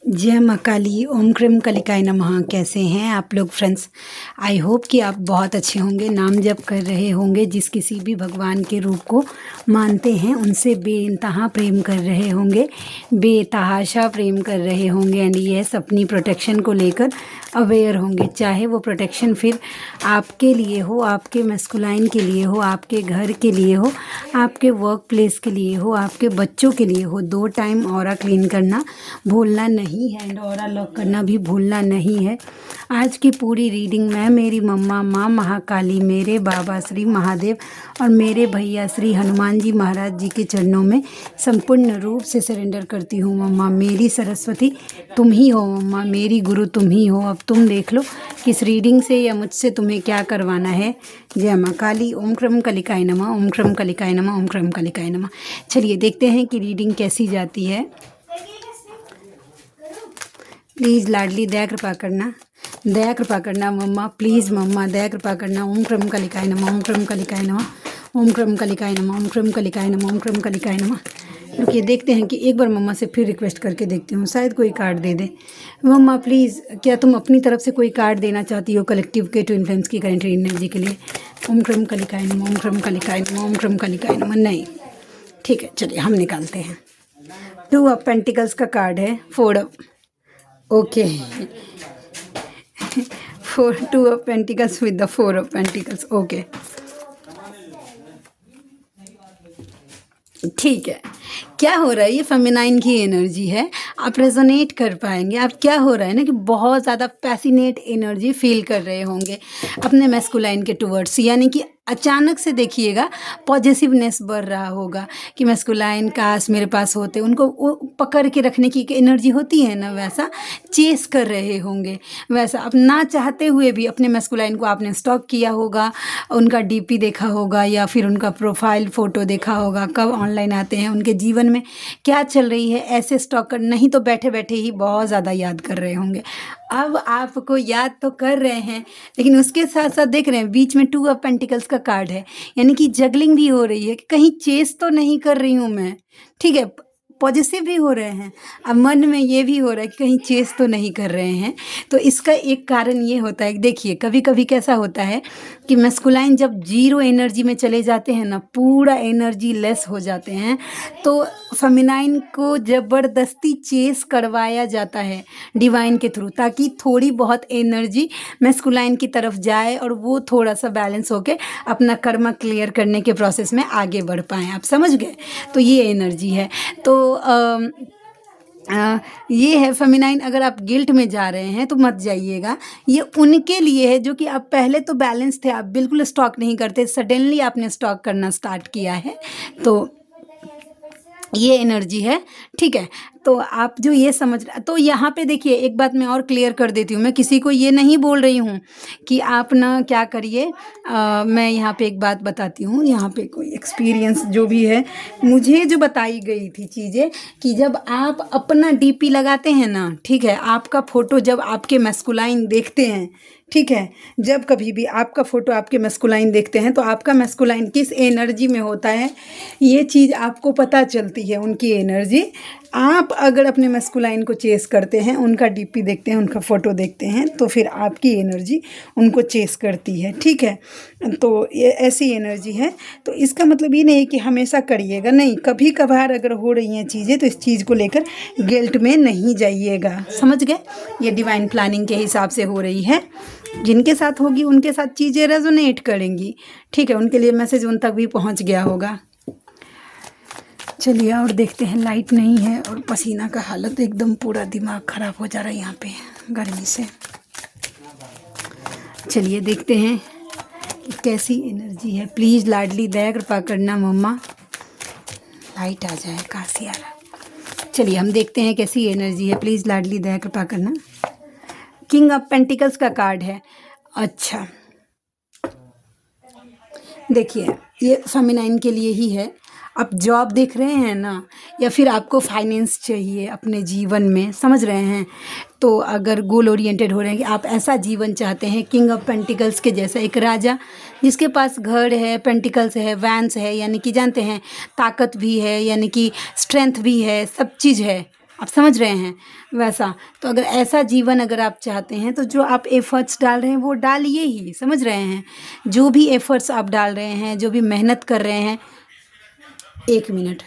जय माँ काली, ओम क्रीम कलिकाय नमः। कैसे हैं आप लोग फ्रेंड्स? आई होप कि आप बहुत अच्छे होंगे, नाम जप कर रहे होंगे, जिस किसी भी भगवान के रूप को मानते हैं उनसे बेइंतहा प्रेम कर रहे होंगे, बेतहाशा प्रेम कर रहे होंगे एंड यस अपनी प्रोटेक्शन को लेकर अवेयर होंगे। चाहे वो प्रोटेक्शन फिर आपके लिए हो, आपके मस्कुलाइन के लिए हो, आपके घर के लिए हो, आपके वर्क प्लेस के लिए हो, आपके बच्चों के लिए हो। 2 टाइम ऑरा क्लीन करना भूलना नहीं है एंड ऑरा लॉक करना भी भूलना नहीं है। आज की पूरी रीडिंग मैं मेरी मम्मा माँ महाकाली, मेरे बाबा श्री महादेव और मेरे भैया श्री हनुमान जी महाराज जी के चरणों में संपूर्ण रूप से सरेंडर करती हूँ। मम्मा मेरी सरस्वती तुम ही हो, मम्मा मेरी गुरु तुम ही हो। अब तुम देख लो कि इस रीडिंग से या मुझसे तुम्हें क्या करवाना है। जय माँ काली, ओम क्रम कलिकाय नमः, ओम क्रम कलिकाय नमः, ओम क्रम कलिकाय नमः। चलिए देखते हैं कि रीडिंग कैसी जाती है। प्लीज़ लाडली दया कृपा करना मम्मा, प्लीज़ मम्मा दया कृपा करना। ओम क्रम कलिकाय नमः, ओम क्रम कलिकाय नमः, ओम क्रम कलिकाय नमः, ओम क्रम कलिकाय नमः, ओम क्रम कलिकाय नमः। रुकिए देखते हैं कि एक बार मम्मा से फिर रिक्वेस्ट करके देखती हूँ, शायद कोई card they they. Mamma please, क्या तुम अपनी तरफ से कोई कार्ड देना चाहती हो कलेक्टिव के ट्विन फ्लेम्स की करेंट एनर्जी के लिए? ओम क्रम कलिकाय नमः, ओम क्रम कलिकाय नमः, ओम क्रम कलिकाय नमः। नहीं, ठीक है, चलिए हम निकालते हैं। 2 ऑफ पेंटिकल्स का कार्ड है, 4 of, okay, 2 of Pentacles with the 4 of Pentacles, okay ठीक है। क्या हो रहा है, ये फेमिनाइन की एनर्जी है, आप रेजोनेट कर पाएंगे। आप क्या हो रहा है ना कि बहुत ज़्यादा पैसिनेट एनर्जी फील कर रहे होंगे अपने मैस्कुलाइन के टुवर्ड्स, यानी कि अचानक से देखिएगा पॉजिटिवनेस बढ़ रहा होगा कि मैस्कुलाइन काश मेरे पास होते, उनको वो पकड़ के रखने की एनर्जी होती है ना, वैसा चेस कर रहे होंगे। वैसा अब ना चाहते हुए भी अपने मैस्कुलाइन को आपने स्टॉक किया होगा, उनका डीपी देखा होगा या फिर उनका प्रोफाइल फ़ोटो देखा होगा, कब ऑनलाइन आते हैं, उनके जीवन में क्या चल रही है, ऐसे स्टॉक कर, नहीं तो बैठे बैठे ही बहुत ज़्यादा याद कर रहे होंगे। अब आपको याद तो कर रहे हैं, लेकिन उसके साथ साथ देख रहे हैं बीच में 2 ऑफ पेंटिकल्स का कार्ड है, यानी कि जगलिंग भी हो रही है कि कहीं चेस तो नहीं कर रही हूँ मैं। ठीक है, पॉजिटिव भी हो रहे हैं, अब मन में ये भी हो रहा है कि कहीं चेस तो नहीं कर रहे हैं। तो इसका एक कारण ये होता है, देखिए कभी कभी कैसा होता है कि मैस्कुलाइन जब 0 एनर्जी में चले जाते हैं ना, पूरा एनर्जी लेस हो जाते हैं, तो फेमिनाइन को ज़बरदस्ती चेस करवाया जाता है डिवाइन के थ्रू, ताकि थोड़ी बहुत एनर्जी मैस्कुलाइन की तरफ जाए और वो थोड़ा सा बैलेंस होके अपना कर्मा क्लियर करने के प्रोसेस में आगे बढ़ पाएँ। आप समझ गए? तो ये एनर्जी है। तो ये है फेमिनाइन। अगर आप गिल्ट में जा रहे हैं तो मत जाइएगा, ये उनके लिए है जो कि आप पहले तो बैलेंस थे, आप बिल्कुल स्टॉक नहीं करते, सडनली आपने स्टॉक करना स्टार्ट किया है, तो ये एनर्जी है। ठीक है, तो आप जो ये समझ, तो यहाँ पे देखिए एक बात मैं और क्लियर कर देती हूँ, मैं किसी को ये नहीं बोल रही हूँ कि आप ना क्या करिए। मैं यहाँ पे एक बात बताती हूँ, यहाँ पे कोई एक्सपीरियंस जो भी है, मुझे जो बताई गई थी चीज़ें, कि जब आप अपना डीपी लगाते हैं ना, ठीक है, आपका फ़ोटो जब आपके मैस्कुलाइन देखते हैं, ठीक है, जब कभी भी आपका फ़ोटो आपके मैस्कुलाइन देखते हैं तो आपका मैस्कुलाइन किस एनर्जी में होता है, ये चीज़ आपको पता चलती है, उनकी एनर्जी। आप अगर अपने मैस्कुलाइन को चेस करते हैं, उनका डीपी देखते हैं, उनका फ़ोटो देखते हैं, तो फिर आपकी एनर्जी उनको चेस करती है। ठीक है, तो ये ऐसी एनर्जी है। तो इसका मतलब ये नहीं है कि हमेशा करिएगा, नहीं, कभी कभार अगर हो रही हैं चीज़ें तो इस चीज़ को लेकर गिल्ट में नहीं जाइएगा। समझ गए? ये डिवाइन प्लानिंग के हिसाब से हो रही है, जिनके साथ होगी उनके साथ चीज़ें रेजोनेट करेंगी। ठीक है, उनके लिए मैसेज उन तक भी पहुंच गया होगा। चलिए और देखते हैं, लाइट नहीं है और पसीना का हालत एकदम, पूरा दिमाग ख़राब हो जा रहा है यहाँ पे गर्मी से। चलिए देखते हैं कि कैसी एनर्जी है। प्लीज़ लाडली दया कृपा करना मम्मा, लाइट आ जाए, काशी आ रहा। चलिए हम देखते हैं कैसी एनर्जी है, प्लीज़ लाडली दया कृपा करना। किंग ऑफ पेंटिकल्स का कार्ड है। अच्छा, देखिए ये फेमिनाइन के लिए ही है। आप जॉब देख रहे हैं ना, या फिर आपको फाइनेंस चाहिए अपने जीवन में, समझ रहे हैं, तो अगर गोल ओरिएंटेड हो रहे हैं कि आप ऐसा जीवन चाहते हैं, किंग ऑफ पेंटिकल्स के जैसा एक राजा जिसके पास घर है, पेंटिकल्स है, वैंस है, यानी कि जानते हैं ताकत भी है, यानी कि स्ट्रेंथ भी है, सब चीज़ है, आप समझ रहे हैं वैसा। तो अगर ऐसा जीवन अगर आप चाहते हैं तो जो आप एफ़र्ट्स डाल रहे हैं वो डालिए ही, समझ रहे हैं? जो भी एफ़र्ट्स आप डाल रहे हैं, जो भी मेहनत कर रहे हैं, 1 मिनट।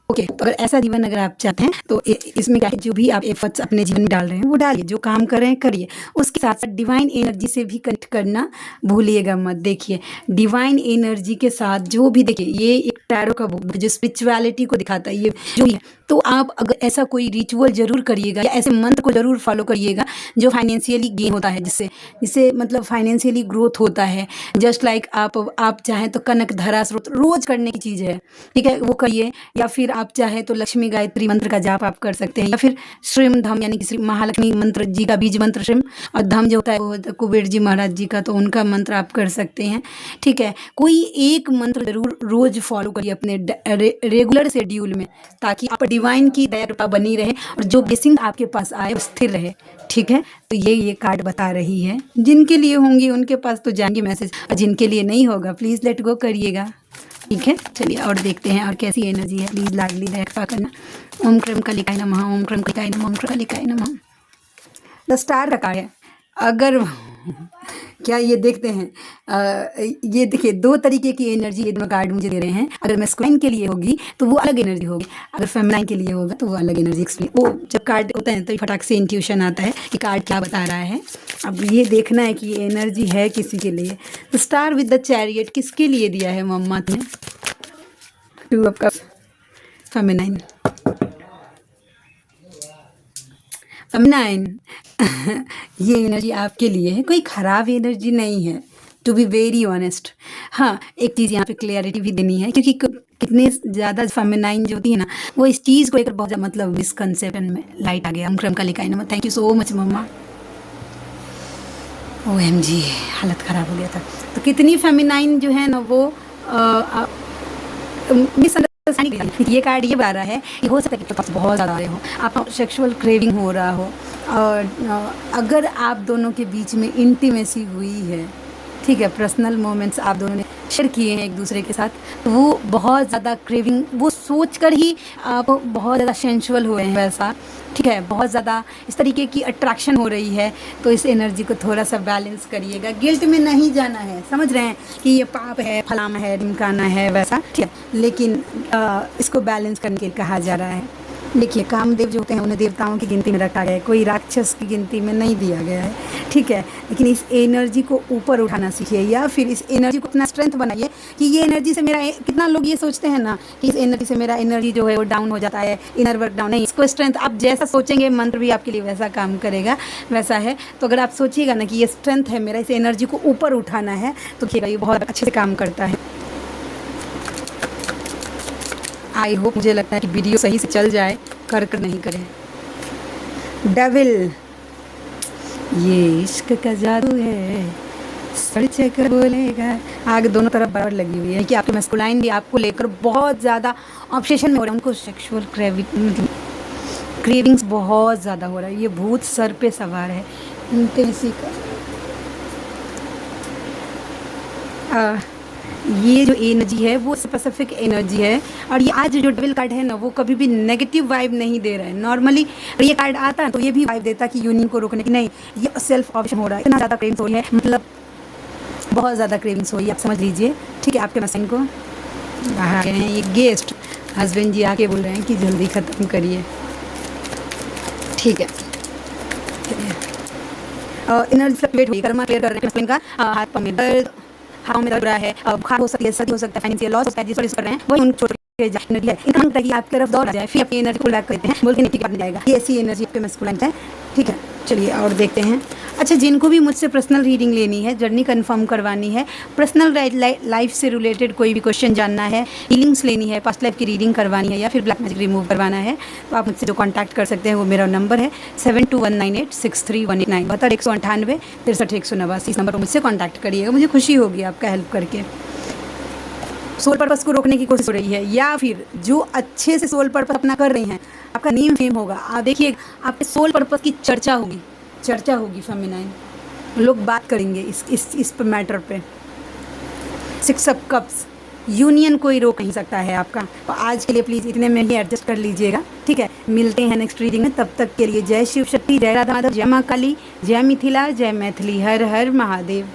ओके, तो अगर ऐसा जीवन अगर आप चाहते हैं तो इसमें क्या है, जो भी आप एफ़र्ट्स अपने जीवन में डाल रहे हैं वो डालिए, जो काम कर रहे हैं करिए। उसके साथ-साथ डिवाइन एनर्जी से भी कनेक्ट करना भूलिएगा मत। देखिए, डिवाइन एनर्जी के साथ जो भी, देखिए ये एक टैरो का बुक जो स्पिरिचुअलिटी को दिखाता है, ये जो भी है, तो आप अगर ऐसा कोई रिचुअल ज़रूर करिएगा या ऐसे मंत्र को ज़रूर फॉलो करिएगा जो फाइनेंशियली गेन होता है, जिससे मतलब फाइनेंशियली ग्रोथ होता है। जस्ट लाइक आप चाहें तो कनक धारा स्रोत रोज़ करने की चीज़ है, ठीक है? वो करिए, या फिर आप चाहें तो लक्ष्मी गायत्री मंत्र का जाप आप कर सकते हैं, या फिर श्रीम धम यानी कि श्री महालक्ष्मी मंत्र जी का बीज मंत्र श्रीम, और धम जो होता है वो कुबेर जी महाराज जी का, तो उनका मंत्र आप कर सकते हैं, ठीक है? कोई एक मंत्र ज़रूर रोज़ फॉलो करिए अपने रेगुलर शेड्यूल में, ताकि आप डिवाइन की दया कृपा बनी रहे और जो ब्लेसिंग आपके पास आए वो स्थिर रहे, ठीक है? तो ये कार्ड बता रही है। जिनके लिए होंगी उनके पास तो जाएंगे मैसेज, और जिनके लिए नहीं होगा प्लीज़ लेट गो करिएगा, ठीक है? चलिए और देखते हैं और कैसी एनर्जी है। प्लीज़ लाडली दया कृपा करना। ओम क्रम कालिकाय नमः, ओम क्रम कालिकाय नमः, ओम क्रम कालिकाय नमः। द स्टार का कार्ड है। अगर क्या ये देखते हैं, ये देखिए 2 तरीके की एनर्जी ये दोनों कार्ड मुझे दे रहे हैं। अगर मैस्कुलाइन के लिए होगी तो वो अलग एनर्जी होगी, अगर फेमिनाइन के लिए होगा तो वो अलग एनर्जी। वो जब कार्ड होता है तो फटाक से इंट्यूशन आता है कि कार्ड क्या बता रहा है। अब ये देखना है कि ये एनर्जी है किसी के लिए। तो स्टार विद द चैरियट किसके लिए दिया है मम्मा ने? 2 ऑफ कप्स, फेमिनाइन। फेमिनाइन ये एनर्जी आपके लिए है, कोई ख़राब एनर्जी नहीं है, टू बी वेरी ऑनेस्ट। हाँ, एक चीज़ यहाँ पे क्लियरिटी भी देनी है, क्योंकि कितने ज़्यादा फेमिनाइन जो होती है ना, वो इस चीज़ को लेकर बहुत ज़्यादा मतलब मिसकंसेप्शन में लाइट आ गया। अंक्रम का लिखा है ना, थैंक यू सो मच मम्मा। OMG, हालत ख़राब हो गया था। तो कितनी फेमिनाइन जो है ना वो ये कार्ड ये बता रहा है कि हो सकता है कि पास बहुत ज़्यादा आ रहे हो, आपको सेक्सुअल क्रेविंग हो रहा हो, और अगर आप दोनों के बीच में इंटीमेसी हुई है, ठीक है, पर्सनल मोमेंट्स आप दोनों ने शेयर किए हैं एक दूसरे के साथ, तो वो बहुत ज़्यादा क्रेविंग, वो सोच कर ही आप बहुत ज़्यादा सेंशुअल हुए हैं वैसा, ठीक है, बहुत ज़्यादा इस तरीके की अट्रैक्शन हो रही है। तो इस एनर्जी को थोड़ा सा बैलेंस करिएगा। गिल्ट में नहीं जाना है, समझ रहे हैं कि ये पाप है, फलाना है, ढिमकाना है वैसा, ठीक है, लेकिन इसको बैलेंस करने के लिए कहा जा रहा है। देखिए, कामदेव जो होते हैं उन्हें देवताओं की गिनती में रखा गया है, कोई राक्षस की गिनती में नहीं दिया गया है, ठीक है। लेकिन इस एनर्जी को ऊपर उठाना सीखिए, या फिर इस एनर्जी को अपना स्ट्रेंथ बनाइए कि ये एनर्जी से मेरा कितना लोग ये सोचते हैं ना कि इस एनर्जी से मेरा एनर्जी जो है वो डाउन हो जाता है, इनर वर्क डाउन। नहीं, इसको स्ट्रेंथ आप जैसा सोचेंगे मंत्र भी आपके लिए वैसा काम करेगा, वैसा है। तो अगर आप सोचिएगा ना कि ये स्ट्रेंथ है मेरा, इस एनर्जी को ऊपर उठाना है, तो देखिएगा ये बहुत अच्छे से काम करता है। आई होप, मुझे लगता है कि वीडियो सही से चल जाए, कर नहीं करें। डेविल, ये इश्क का जादू है, सर चकर बोलेगा। आगे दोनों तरफ बराबर लगी हुई है कि आपके मैस्कुलाइन भी आपको लेकर बहुत ज़्यादा ऑब्सेशन में हो रहा है, उनको सेक्सुअल क्रेविंग्स बहुत ज़्यादा हो रहा है। ये भूत सर पे सवार है, इंटेंसी का। ये जो एनर्जी है वो स्पेसिफिक एनर्जी है, और ये आज जो डेविल कार्ड है ना वो कभी भी नेगेटिव वाइब नहीं दे रहा है। नॉर्मली ये कार्ड आता है तो ये भी वाइब देता है कि यूनियन को रोकने की, नहीं, ये सेल्फ ऑप्शन हो रहा है। इतना ज़्यादा क्रेविंग्स हो रही है, मतलब बहुत ज़्यादा क्रेविंग्स हो रही है, आप समझ लीजिए, ठीक है। आपके मशीन को बाहर आ गए हैं, ये गेस्ट हस्बैंड जी आके बोल रहे हैं कि जल्दी ख़त्म करिए, ठीक है। एनर्जी फ्लक्चुएट हुई, कर्मा क्लियर कर रहे हैं का, हाथ पाँव में दर्द, हाथों में दर्द रहा है, बुखार हो सकती है, सर्दी हो सकता है, फाइनेंशियल लॉस होता है, जिस कर रहे हैं वही उन छोटे एनर्जी है। इनका मतलब कि आपकी तरफ दौड़ आ जाए, फिर अपनी एनर्जी को बैक करते हैं, बोलते नहीं ठीक है जाएगा। ये ऐसी एनर्जी आपके मैस्कुलाइन है, ठीक है। चलिए और देखते हैं। अच्छा, जिनको भी मुझसे पर्सनल रीडिंग लेनी है, जर्नी कंफर्म करवानी है, पर्सनल लाइफ से रिलेटेड कोई भी क्वेश्चन जानना है, हीलिंग्स लेनी है, पास्ट लाइफ की रीडिंग करवानी है, या फिर ब्लैक मैजिक रिमूव करवाना है, तो आप मुझसे जो कांटेक्ट कर सकते हैं वो मेरा नंबर है 7219863189 198 63 इस नंबर पर मुझसे कॉन्टैक्ट करिएगा। मुझे खुशी होगी आपका हेल्प करके। सोल पर्पस को रोकने की कोशिश हो रही है, या फिर जो अच्छे से सोल पर्पस अपना कर रही हैं, आपका नेम फेम होगा। आप देखिए, आपके सोल पर्पस की चर्चा होगी फेमिनाइन, लोग बात करेंगे इस मैटर पे। 6 ऑफ कप्स, यूनियन कोई रोक नहीं सकता है आपका। तो आज के लिए प्लीज़ इतने में ही एडजस्ट कर लीजिएगा, ठीक है। मिलते हैं नेक्स्ट रीडिंग में, तब तक के लिए जय शिव शक्ति, जय राधा माधव, जय माँ काली, जय मिथिला, जय मैथिली, हर हर महादेव।